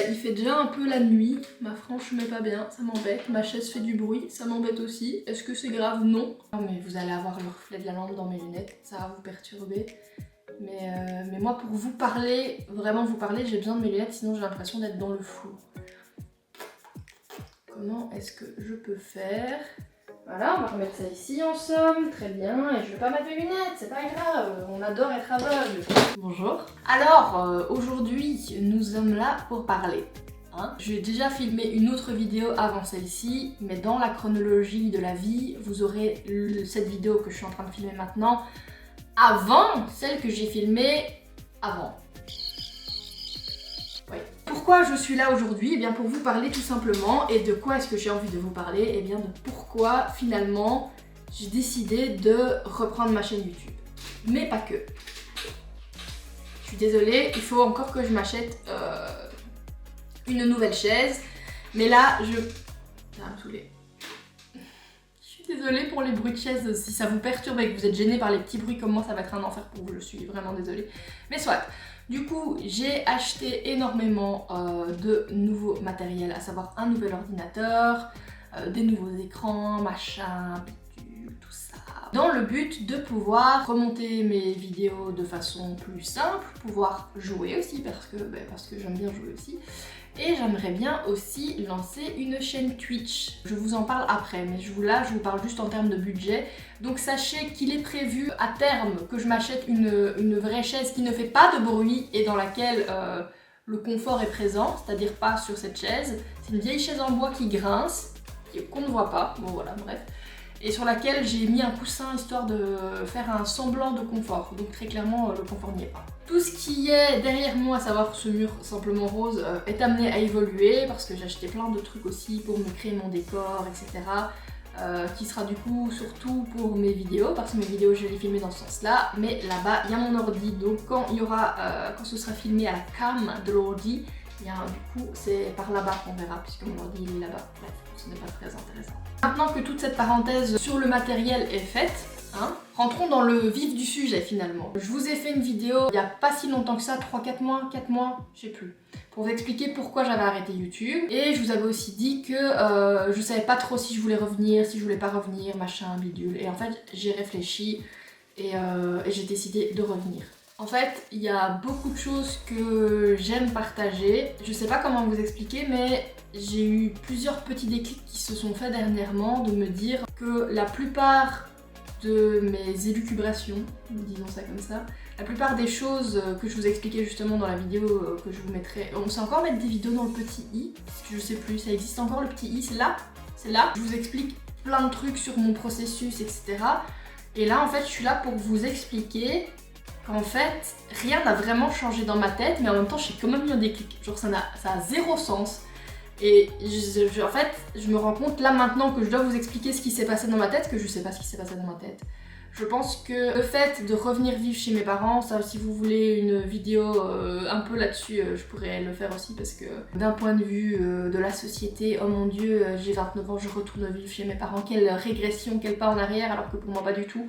Il fait déjà un peu la nuit, ma frange met pas bien, ça m'embête. Ma chaise fait du bruit, ça m'embête aussi. Est-ce que c'est grave? Non. Non mais vous allez avoir le reflet de la lampe dans mes lunettes, ça va vous perturber. Mais moi pour vous parler, vraiment vous parler, j'ai besoin de mes lunettes, sinon j'ai l'impression d'être dans le flou. Comment est-ce que je peux faire? Voilà, on va remettre ça ici en somme, très bien, et je vais pas mettre mes lunettes, c'est pas grave, on adore être aveugle. Bonjour. Alors, aujourd'hui, nous sommes là pour parler. Hein, j'ai déjà filmé une autre vidéo avant celle-ci, mais dans la chronologie de la vie, vous aurez cette vidéo que je suis en train de filmer maintenant, avant celle que j'ai filmée avant. Oui. Pourquoi je suis là aujourd'hui? Eh bien pour vous parler tout simplement. Et de quoi est-ce que j'ai envie de vous parler? Eh bien de pourquoi finalement j'ai décidé de reprendre ma chaîne YouTube. Mais pas que. Je suis désolée, il faut encore que je m'achète une nouvelle chaise. Mais là, ça va me saouler. Je suis désolée pour les bruits de chaise. Si ça vous perturbe et que vous êtes gêné par les petits bruits comme moi, ça va être un enfer pour vous. Je suis vraiment désolée. Mais soit. Du coup, j'ai acheté énormément de nouveaux matériels, à savoir un nouvel ordinateur, des nouveaux écrans, machin, bidule, tout ça. Dans le but de pouvoir remonter mes vidéos de façon plus simple, pouvoir jouer aussi, parce que j'aime bien jouer aussi. Et j'aimerais bien aussi lancer une chaîne Twitch. Je vous en parle après, mais je vous parle juste en termes de budget. Donc sachez qu'il est prévu à terme que je m'achète une vraie chaise qui ne fait pas de bruit et dans laquelle le confort est présent, c'est-à-dire pas sur cette chaise. C'est une vieille chaise en bois qui grince, qu'on ne voit pas, bon voilà, bref. Et sur laquelle j'ai mis un coussin histoire de faire un semblant de confort. Donc très clairement, le confort n'y est pas. Tout ce qui est derrière moi, à savoir ce mur simplement rose, est amené à évoluer parce que j'ai acheté plein de trucs aussi pour me créer mon décor, etc. Qui sera du coup surtout pour mes vidéos, parce que mes vidéos je vais les filmer dans ce sens-là. Mais là-bas, il y a mon ordi, donc quand ce sera filmé à la cam de l'ordi, du coup c'est par là-bas qu'on verra, puisque mon ordi il est là-bas. Bref, ce n'est pas très intéressant. Maintenant que toute cette parenthèse sur le matériel est faite, hein, rentrons dans le vif du sujet finalement. Je vous ai fait une vidéo il n'y a pas si longtemps que ça, 4 mois, je sais plus, pour vous expliquer pourquoi j'avais arrêté YouTube. Et je vous avais aussi dit que je savais pas trop si je voulais revenir, si je voulais pas revenir, machin, bidule. Et en fait, j'ai réfléchi et j'ai décidé de revenir. En fait, il y a beaucoup de choses que j'aime partager. Je sais pas comment vous expliquer, mais j'ai eu plusieurs petits déclics qui se sont faits dernièrement de me dire que la plupart de mes élucubrations, disons ça comme ça, la plupart des choses que je vous expliquais justement dans la vidéo que je vous mettrai, on sait encore mettre des vidéos dans le petit i, parce que je sais plus, ça existe encore le petit i, c'est là, je vous explique plein de trucs sur mon processus, etc. Et là en fait je suis là pour vous expliquer qu'en fait rien n'a vraiment changé dans ma tête, mais en même temps j'ai quand même eu un déclic, genre ça a zéro sens. Et en fait, je me rends compte là maintenant que je dois vous expliquer ce qui s'est passé dans ma tête, que je sais pas ce qui s'est passé dans ma tête. Je pense que le fait de revenir vivre chez mes parents, ça si vous voulez une vidéo un peu là-dessus, je pourrais le faire aussi parce que d'un point de vue de la société, oh mon dieu, j'ai 29 ans, je retourne vivre chez mes parents, quelle régression, quel pas en arrière, alors que pour moi pas du tout.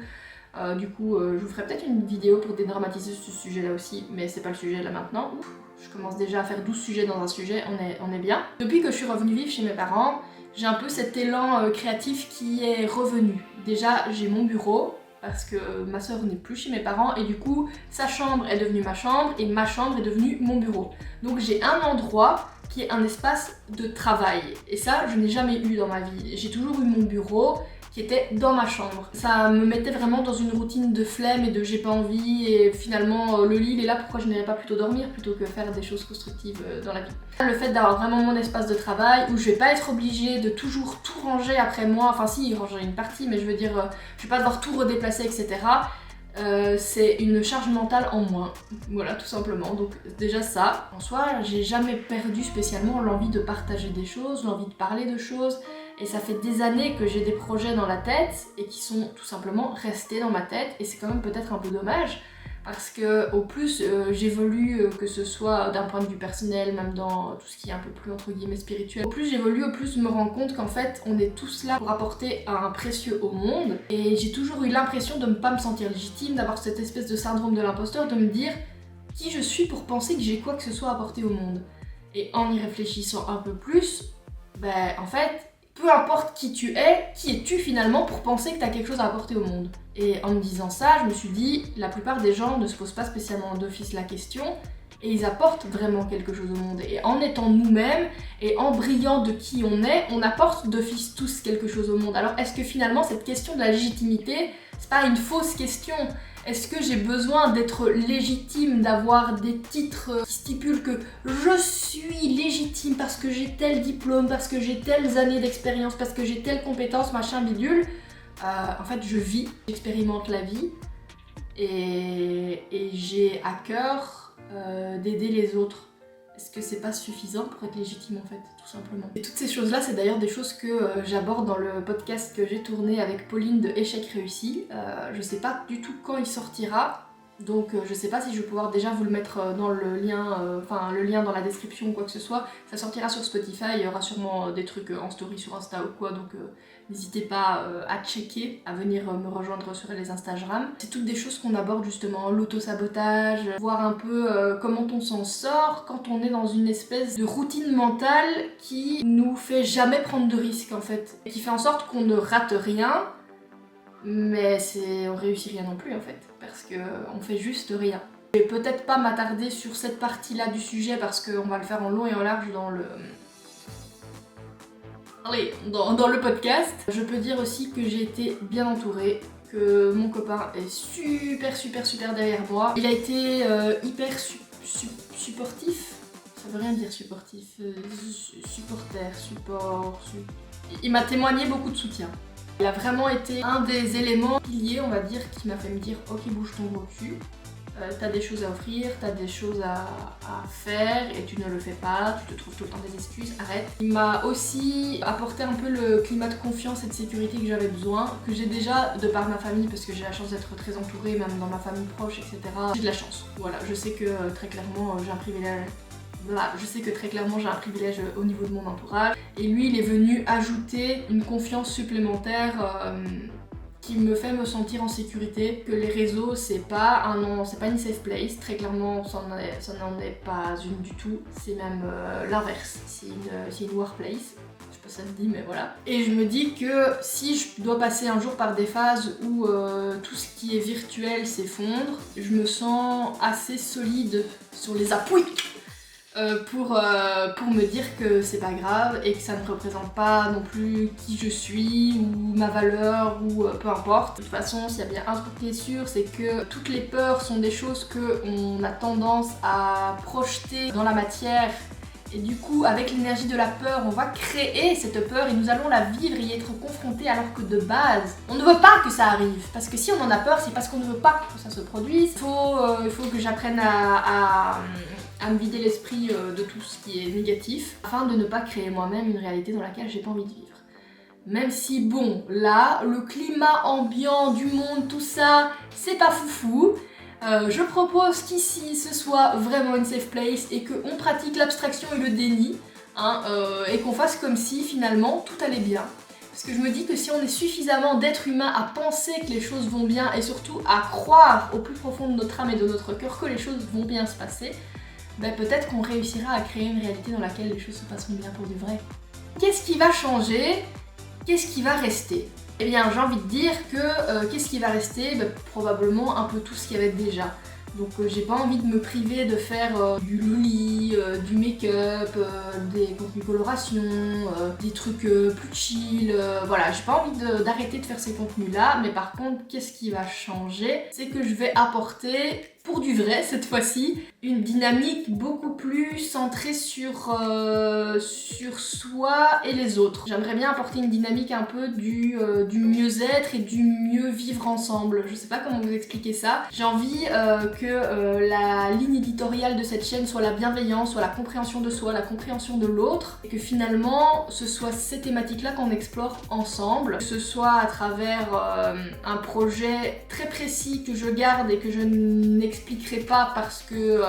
Du coup, je vous ferai peut-être une vidéo pour dédramatiser ce sujet-là aussi, mais c'est pas le sujet là maintenant. Ouf. Je commence déjà à faire 12 sujets dans un sujet, on est bien. Depuis que je suis revenue vivre chez mes parents, j'ai un peu cet élan créatif qui est revenu. Déjà, j'ai mon bureau, parce que ma soeur n'est plus chez mes parents, et du coup, sa chambre est devenue ma chambre, et ma chambre est devenue mon bureau. Donc j'ai un endroit qui est un espace de travail. Et ça, je n'ai jamais eu dans ma vie. J'ai toujours eu mon bureau, qui était dans ma chambre. Ça me mettait vraiment dans une routine de flemme et de j'ai pas envie et finalement le lit il est là, pourquoi je n'irais pas plutôt dormir plutôt que faire des choses constructives dans la vie. Le fait d'avoir vraiment mon espace de travail où je vais pas être obligée de toujours tout ranger après moi, enfin si, ranger une partie, mais je veux dire, je vais pas devoir tout redéplacer, etc. C'est une charge mentale en moins, voilà tout simplement. Donc déjà ça, en soi j'ai jamais perdu spécialement l'envie de partager des choses, l'envie de parler de choses, et ça fait des années que j'ai des projets dans la tête et qui sont tout simplement restés dans ma tête, et c'est quand même peut-être un peu dommage parce que au plus j'évolue, que ce soit d'un point de vue personnel, même dans tout ce qui est un peu plus entre guillemets spirituel, au plus j'évolue, au plus je me rends compte qu'en fait on est tous là pour apporter un précieux au monde, et j'ai toujours eu l'impression de ne pas me sentir légitime, d'avoir cette espèce de syndrome de l'imposteur, de me dire qui je suis pour penser que j'ai quoi que ce soit à apporter au monde. Et en y réfléchissant un peu plus, en fait, peu importe qui tu es, qui es-tu finalement pour penser que tu as quelque chose à apporter au monde? Et en me disant ça, je me suis dit, la plupart des gens ne se posent pas spécialement d'office la question, et ils apportent vraiment quelque chose au monde. Et en étant nous-mêmes, et en brillant de qui on apporte d'office tous quelque chose au monde. Alors est-ce que finalement cette question de la légitimité, c'est pas une fausse question? Est-ce que j'ai besoin d'être légitime, d'avoir des titres qui stipulent que je suis légitime parce que j'ai tel diplôme, parce que j'ai telles années d'expérience, parce que j'ai telle compétence, machin bidule? En fait, je vis, j'expérimente la vie et j'ai à cœur d'aider les autres. Est-ce que c'est pas suffisant pour être légitime en fait, tout simplement? Et toutes ces choses-là, c'est d'ailleurs des choses que j'aborde dans le podcast que j'ai tourné avec Pauline de Échec Réussi. Je sais pas du tout quand il sortira, donc je sais pas si je vais pouvoir déjà vous le mettre dans le lien, le lien dans la description ou quoi que ce soit. Ça sortira sur Spotify, il y aura sûrement des trucs en story sur Insta ou quoi, donc n'hésitez pas à checker, à venir me rejoindre sur les Instagram. C'est toutes des choses qu'on aborde justement, l'auto-sabotage, voir un peu comment on s'en sort quand on est dans une espèce de routine mentale qui nous fait jamais prendre de risques en fait, et qui fait en sorte qu'on ne rate rien, mais on réussit rien non plus en fait, parce qu'on fait juste rien. Je vais peut-être pas m'attarder sur cette partie-là du sujet parce qu'on va le faire en long et en large dans le podcast. Je peux dire aussi que j'ai été bien entourée, que mon copain est super derrière moi. Il a été hyper supportif. Ça veut rien dire supportif. Il m'a témoigné beaucoup de soutien. Il a vraiment été un des éléments piliers, on va dire, qui m'a fait me dire ok, bouge ton gros cul. T'as des choses à offrir, t'as des choses à faire et tu ne le fais pas, tu te trouves tout le temps des excuses, arrête. Il m'a aussi apporté un peu le climat de confiance et de sécurité que j'avais besoin, que j'ai déjà de par ma famille parce que j'ai la chance d'être très entourée, même dans ma famille proche, etc. J'ai de la chance, voilà, je sais que très clairement j'ai un privilège. J'ai un privilège au niveau de mon entourage. Et lui, il est venu ajouter une confiance supplémentaire qui me fait me sentir en sécurité, que les réseaux c'est pas une safe place, très clairement ça n'en est pas une du tout, c'est même l'inverse, c'est une workplace, je sais pas si ça se dit mais voilà. Et je me dis que si je dois passer un jour par des phases où tout ce qui est virtuel s'effondre, je me sens assez solide sur les appuis pour me dire que c'est pas grave et que ça ne représente pas non plus qui je suis ou ma valeur ou peu importe. De toute façon, s'il y a bien un truc qui est sûr, c'est que toutes les peurs sont des choses qu'on a tendance à projeter dans la matière. Et du coup, avec l'énergie de la peur, on va créer cette peur et nous allons la vivre et y être confrontés alors que de base, on ne veut pas que ça arrive. Parce que si on en a peur, c'est parce qu'on ne veut pas que ça se produise. Il faut que j'apprenne à me vider l'esprit de tout ce qui est négatif, afin de ne pas créer moi-même une réalité dans laquelle j'ai pas envie de vivre. Même si bon, là, le climat ambiant du monde, tout ça, c'est pas foufou. Je propose qu'ici ce soit vraiment une safe place et qu'on pratique l'abstraction et le déni, et qu'on fasse comme si finalement tout allait bien. Parce que je me dis que si on est suffisamment d'êtres humains à penser que les choses vont bien et surtout à croire au plus profond de notre âme et de notre cœur que les choses vont bien se passer, peut-être qu'on réussira à créer une réalité dans laquelle les choses se passeront bien pour du vrai. Qu'est-ce qui va changer? Qu'est-ce qui va rester? Eh bien, j'ai envie de dire que qu'est-ce qui va rester? Probablement un peu tout ce qu'il y avait déjà. Donc j'ai pas envie de me priver de faire du loli, du make-up, des contenus coloration, des trucs plus chill, voilà, j'ai pas envie d'arrêter de faire ces contenus là, mais par contre qu'est-ce qui va changer? C'est que je vais apporter, pour du vrai cette fois-ci, une dynamique beaucoup plus centrée sur soi et les autres. J'aimerais bien apporter une dynamique un peu du mieux-être et du mieux vivre ensemble. Je sais pas comment vous expliquer ça. J'ai envie que la ligne éditoriale de cette chaîne soit la bienveillance, soit la compréhension de soi, la compréhension de l'autre, et que finalement ce soit ces thématiques-là qu'on explore ensemble, que ce soit à travers un projet très précis que je garde et que je n'explore expliquerai pas parce que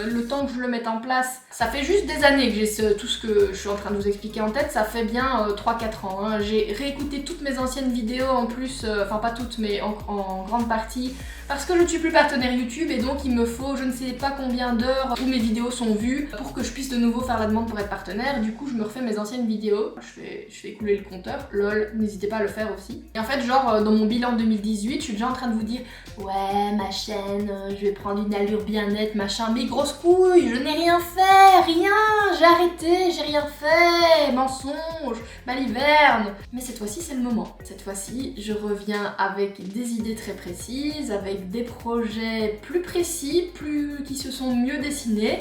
le temps que je le mette en place, ça fait juste des années que j'ai tout ce que je suis en train de vous expliquer en tête, ça fait bien 3-4 ans. Hein. J'ai réécouté toutes mes anciennes vidéos en plus, enfin pas toutes mais en grande partie, parce que je ne suis plus partenaire YouTube et donc il me faut je ne sais pas combien d'heures où mes vidéos sont vues pour que je puisse de nouveau faire la demande pour être partenaire. Du coup je me refais mes anciennes vidéos, je fais écouler le compteur, lol, n'hésitez pas à le faire aussi. Et en fait genre dans mon bilan 2018, je suis déjà en train de vous dire ouais ma chaîne, je vais prendre une allure bien nette, machin, mais grosse couille, je n'ai rien fait, rien, j'ai arrêté, j'ai rien fait, mensonge, baliverne. Mais cette fois-ci c'est le moment. Cette fois-ci je reviens avec des idées très précises, avec des projets plus précis, qui se sont mieux dessinés.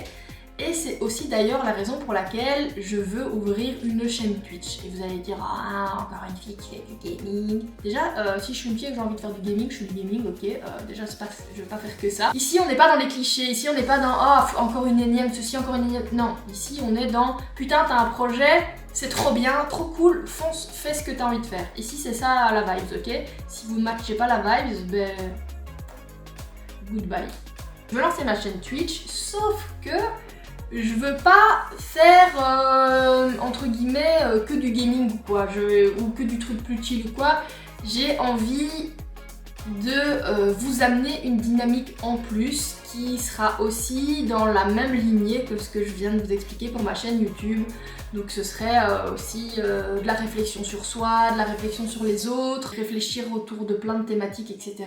Et c'est aussi d'ailleurs la raison pour laquelle je veux ouvrir une chaîne Twitch. Et vous allez dire, ah, encore une fille qui fait du gaming. Déjà, si je suis une fille et que j'ai envie de faire du gaming, je fais du gaming, ok. Déjà, je vais pas faire que ça. Ici, on n'est pas dans les clichés. Ici, on n'est pas dans, oh, encore une énième, ceci, encore une énième. Non, ici, on est dans, putain, t'as un projet, c'est trop bien, trop cool, fonce, fais ce que t'as envie de faire. Ici, c'est ça la vibes, ok. Si vous ne matchez pas la vibes, ben... goodbye. Je veux lancer ma chaîne Twitch, sauf que je veux pas faire entre guillemets que du gaming ou quoi, ou que du truc plus chill ou quoi. J'ai envie de vous amener une dynamique en plus qui sera aussi dans la même lignée que ce que je viens de vous expliquer pour ma chaîne YouTube. Donc ce serait aussi de la réflexion sur soi, de la réflexion sur les autres, réfléchir autour de plein de thématiques, etc.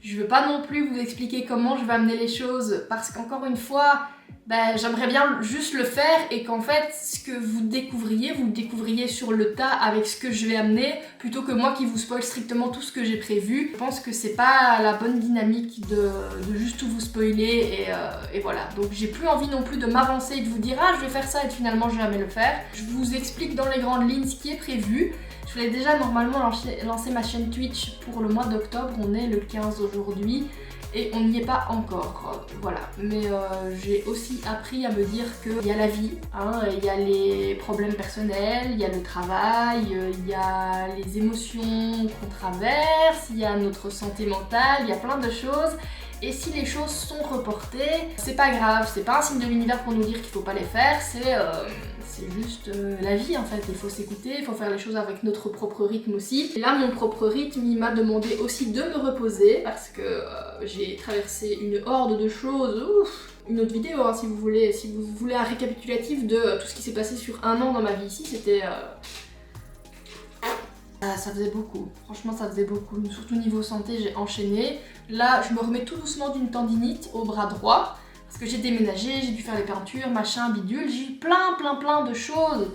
Je veux pas non plus vous expliquer comment je vais amener les choses parce qu'encore une fois, ben, j'aimerais bien juste le faire et qu'en fait, ce que vous le découvriez sur le tas avec ce que je vais amener plutôt que moi qui vous spoil strictement tout ce que j'ai prévu. Je pense que c'est pas la bonne dynamique de juste tout vous spoiler et voilà. Donc j'ai plus envie non plus de m'avancer et de vous dire ah je vais faire ça et finalement je vais jamais le faire. Je vous explique dans les grandes lignes ce qui est prévu. Je voulais déjà normalement lancer ma chaîne Twitch pour le mois d'octobre, on est le 15 aujourd'hui. Et on n'y est pas encore, voilà. Mais j'ai aussi appris à me dire qu'il y a la vie, hein, il y a les problèmes personnels, il y a le travail, il y a les émotions qu'on traverse, il y a notre santé mentale, il y a plein de choses. Et si les choses sont reportées, c'est pas grave, c'est pas un signe de l'univers pour nous dire qu'il faut pas les faire, c'est juste la vie en fait, il faut s'écouter, il faut faire les choses avec notre propre rythme aussi. Et là mon propre rythme il m'a demandé aussi de me reposer parce que j'ai traversé une horde de choses, ouf. Une autre vidéo hein, si vous voulez un récapitulatif de tout ce qui s'est passé sur un an dans ma vie ici, c'était... ça faisait beaucoup, franchement ça faisait beaucoup, surtout niveau santé j'ai enchaîné. Là je me remets tout doucement d'une tendinite au bras droit. Parce que j'ai déménagé, j'ai dû faire les peintures, machin, bidule, j'ai eu plein de choses.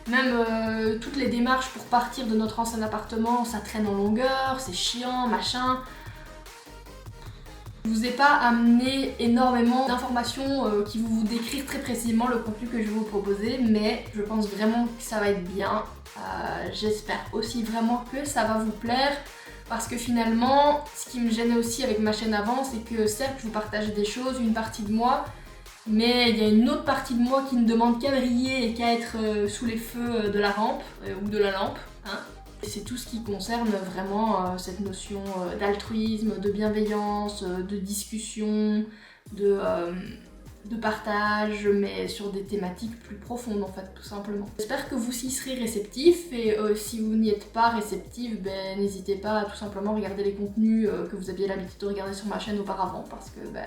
Même toutes les démarches pour partir de notre ancien appartement, ça traîne en longueur, c'est chiant, machin. Je vous ai pas amené énormément d'informations qui vont vous décrire très précisément le contenu que je vais vous proposer, mais je pense vraiment que ça va être bien. J'espère aussi vraiment que ça va vous plaire. Parce que finalement, ce qui me gênait aussi avec ma chaîne avant, c'est que certes, je vous partage des choses, une partie de moi, mais il y a une autre partie de moi qui ne demande qu'à briller et qu'à être sous les feux de la rampe, ou de la lampe. Hein. Et c'est tout ce qui concerne vraiment cette notion d'altruisme, de bienveillance, de discussion, de partage, mais sur des thématiques plus profondes en fait, tout simplement. J'espère que vous y serez réceptifs et si vous n'y êtes pas réceptifs, ben, n'hésitez pas à tout simplement regarder les contenus que vous aviez l'habitude de regarder sur ma chaîne auparavant parce que ben,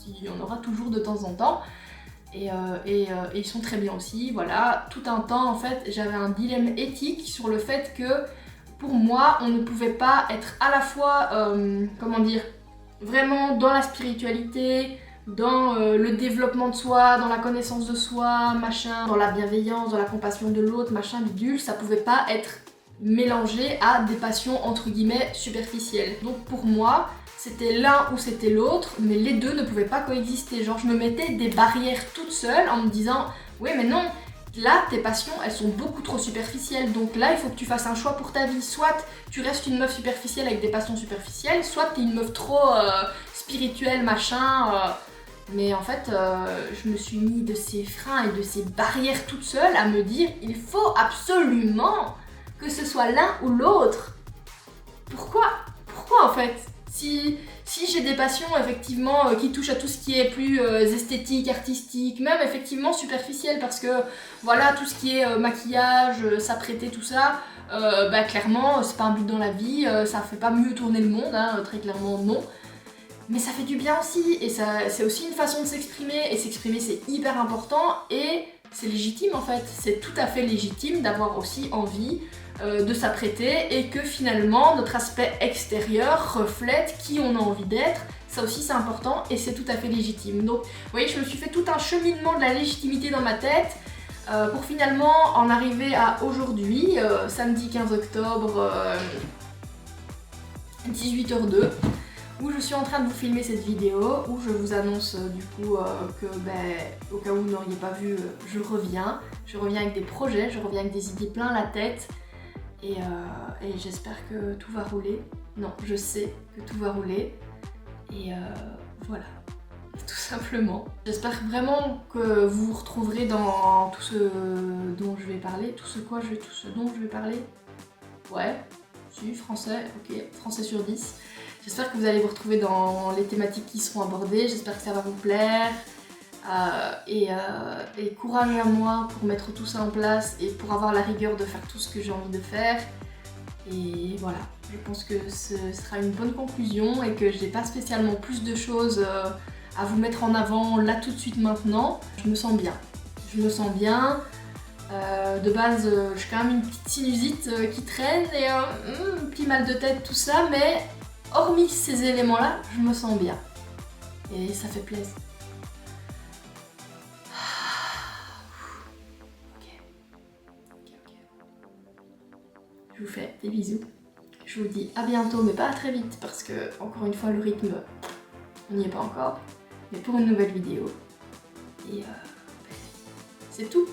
il y en aura toujours de temps en temps et ils sont très bien aussi, voilà. Tout un temps en fait, j'avais un dilemme éthique sur le fait que pour moi, on ne pouvait pas être à la fois, comment dire, vraiment dans la spiritualité, dans le développement de soi, dans la connaissance de soi, machin, dans la bienveillance, dans la compassion de l'autre, machin, bidule, ça pouvait pas être mélangé à des passions entre guillemets superficielles. Donc pour moi, c'était l'un ou c'était l'autre, mais les deux ne pouvaient pas coexister. Genre je me mettais des barrières toute seule en me disant « Ouais mais non, là tes passions elles sont beaucoup trop superficielles, donc là il faut que tu fasses un choix pour ta vie. Soit tu restes une meuf superficielle avec des passions superficielles, soit t'es une meuf trop spirituelle, machin... Mais en fait, je me suis mis de ces freins et de ces barrières toute seule à me dire il faut absolument que ce soit l'un ou l'autre. Pourquoi en fait si Si j'ai des passions effectivement qui touchent à tout ce qui est plus esthétique, artistique, même effectivement superficiel, parce que voilà, tout ce qui est maquillage, s'apprêter, tout ça, bah clairement c'est pas un but dans la vie, ça fait pas mieux tourner le monde, hein, très clairement non. Mais ça fait du bien aussi, et c'est aussi une façon de s'exprimer, et s'exprimer c'est hyper important, et c'est légitime en fait, c'est tout à fait légitime d'avoir aussi envie de s'apprêter et que finalement notre aspect extérieur reflète qui on a envie d'être. Ça aussi c'est important et c'est tout à fait légitime. Donc vous voyez, je me suis fait tout un cheminement de la légitimité dans ma tête pour finalement en arriver à aujourd'hui, samedi 15 octobre, 18h02, où je suis en train de vous filmer cette vidéo, où je vous annonce du coup que, au cas où vous n'auriez pas vu, je reviens avec des projets, je reviens avec des idées plein la tête, et j'espère que tout va rouler. Non, je sais que tout va rouler, et voilà, tout simplement. J'espère vraiment que vous vous retrouverez dans tout ce dont je vais parler, tout ce dont je vais parler. Ouais, si, français, ok, français sur 10. J'espère que vous allez vous retrouver dans les thématiques qui seront abordées, j'espère que ça va vous plaire. Et courage à moi pour mettre tout ça en place et pour avoir la rigueur de faire tout ce que j'ai envie de faire. Et voilà, je pense que ce sera une bonne conclusion et que j'ai pas spécialement plus de choses à vous mettre en avant là tout de suite maintenant. Je me sens bien. De base, j'ai quand même une petite sinusite qui traîne et un petit mal de tête, tout ça, mais hormis ces éléments-là, je me sens bien. Et ça fait plaisir. Ok. Je vous fais des bisous. Je vous dis à bientôt, mais pas très vite, parce que, encore une fois, le rythme, on n'y est pas encore. Mais pour une nouvelle vidéo. Et c'est tout.